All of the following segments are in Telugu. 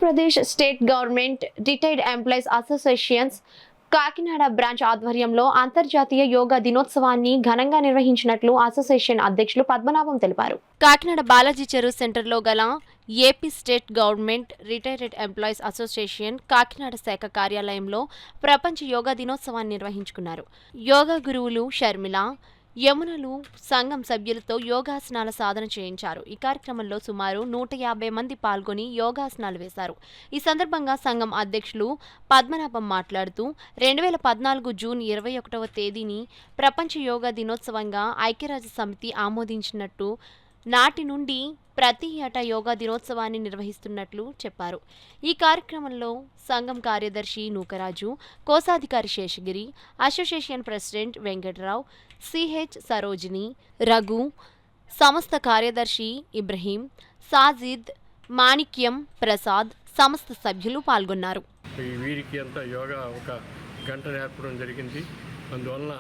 Andhra Pradesh state government retired employees associations Kakinada branch ఆధ్వర్యంలో అంతర్జాతీయ యోగా దినోత్సవాన్ని ఘనంగా నిర్వహించినట్లు అసోసియేషన్ అధ్యక్షులు పద్మనాభం తెలిపారు. కాకినాడ బాలాజీ చెరువు సెంటర్లో గల AP state government retired employees association Kakinada శాఖ కార్యాలయంలో ప్రపంచ యోగా దినోత్సవాన్ని నిర్వహించుకున్నారు. యోగా గురువులు షర్మిల, యమునలు సంఘం సభ్యులతో యోగాసనాల సాధన చేయించారు. ఈ కార్యక్రమంలో సుమారు 150 మంది పాల్గొని యోగాసనాలు వేశారు. ఈ సందర్భంగా సంఘం అధ్యక్షులు పద్మనాభం మాట్లాడుతూ 2014 జూన్ 21వ తేదీని ప్రపంచ యోగా దినోత్సవంగా ఐక్యరాజ్య సమితి ఆమోదించినట్టు నాటి నుండి ప్రతి ఏటా యోగా దినోత్సవాన్ని నిర్వహిస్తున్నట్లు చెప్పారు. ఈ కార్యక్రమంలో సంఘం కార్యదర్శి నూకరాజు, కోశాధికారి Seshagiri, association president Venkatrao, CH Sarojini, Raghu, సంస్థ కార్యదర్శి ఇబ్రహీం, సాజిద్, మాణిక్యం, ప్రసాద్, సంస్థ సభ్యులు పాల్గొన్నారు. వీరికి అంతా యోగా ఒక గంట నేర్పడం జరిగింది. అందువలన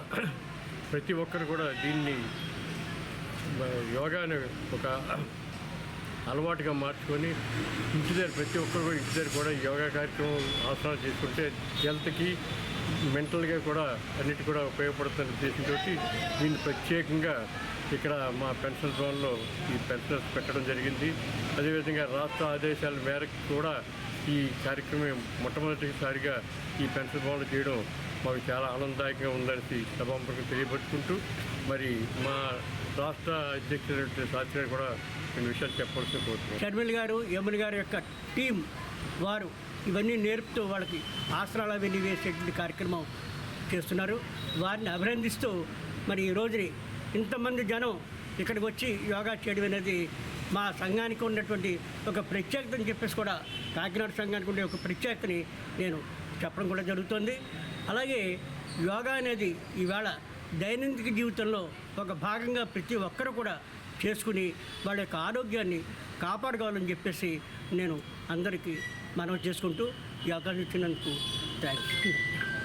ప్రతి ఒక్కరు కూడా దీన్ని యోగాని ఒక అలవాటుగా మార్చుకొని ఇంటి దగ్గర ప్రతి ఒక్కరు కూడా ఇంటి దగ్గర కూడా యోగా కార్యక్రమం ఆసనాలు చేసుకుంటే హెల్త్కి మెంటల్గా కూడా అన్నిటి కూడా ఉపయోగపడుతున్న ఉద్దేశంతో దీన్ని ప్రత్యేకంగా ఇక్కడ మా పెన్షన్ భవన్లో ఈ పెన్షనర్స్ పెట్టడం జరిగింది. అదేవిధంగా రాష్ట్ర ఆదేశాల మేరకు కూడా ఈ కార్యక్రమం మొట్టమొదటిసారిగా ఈ పెన్షన్ భవన్లో చేయడం మాకు చాలా ఆనందదాయకంగా ఉందని సభాముఖంగా తెలియపరుచుకుంటూ మరి మా రాష్ట్ర అధ్యక్షుడు సాక్షి కూడా కొన్ని విషయాలు చెప్పాల్సి కోరుతున్నాను. షర్మిల గారు, యమున గారి యొక్క టీం వారు ఇవన్నీ నేర్పుతూ వాళ్ళకి ఆసనాలు అవన్నీ వేసేటువంటి కార్యక్రమం చేస్తున్నారు. వారిని అభినందిస్తూ మరి ఈ రోజుని ఇంతమంది జనం ఇక్కడికి వచ్చి యోగా చేయడం అనేది మా సంఘానికి ఉన్నటువంటి ఒక ప్రత్యేకత అని చెప్పేసి కూడా కాకినాడ సంఘానికి ఉండే ఒక ప్రత్యేకతని నేను చెప్పడం కూడా జరుగుతుంది. అలాగే యోగా అనేది ఈవేళ దైనందిక జీవితంలో ఒక భాగంగా ప్రతి ఒక్కరు కూడా చేసుకుని వాళ్ళ యొక్క ఆరోగ్యాన్ని కాపాడుకోవాలని చెప్పేసి నేను అందరికీ మనవి చేసుకుంటూ ఈ అవకాశం ఇచ్చినందుకు థ్యాంక్స్.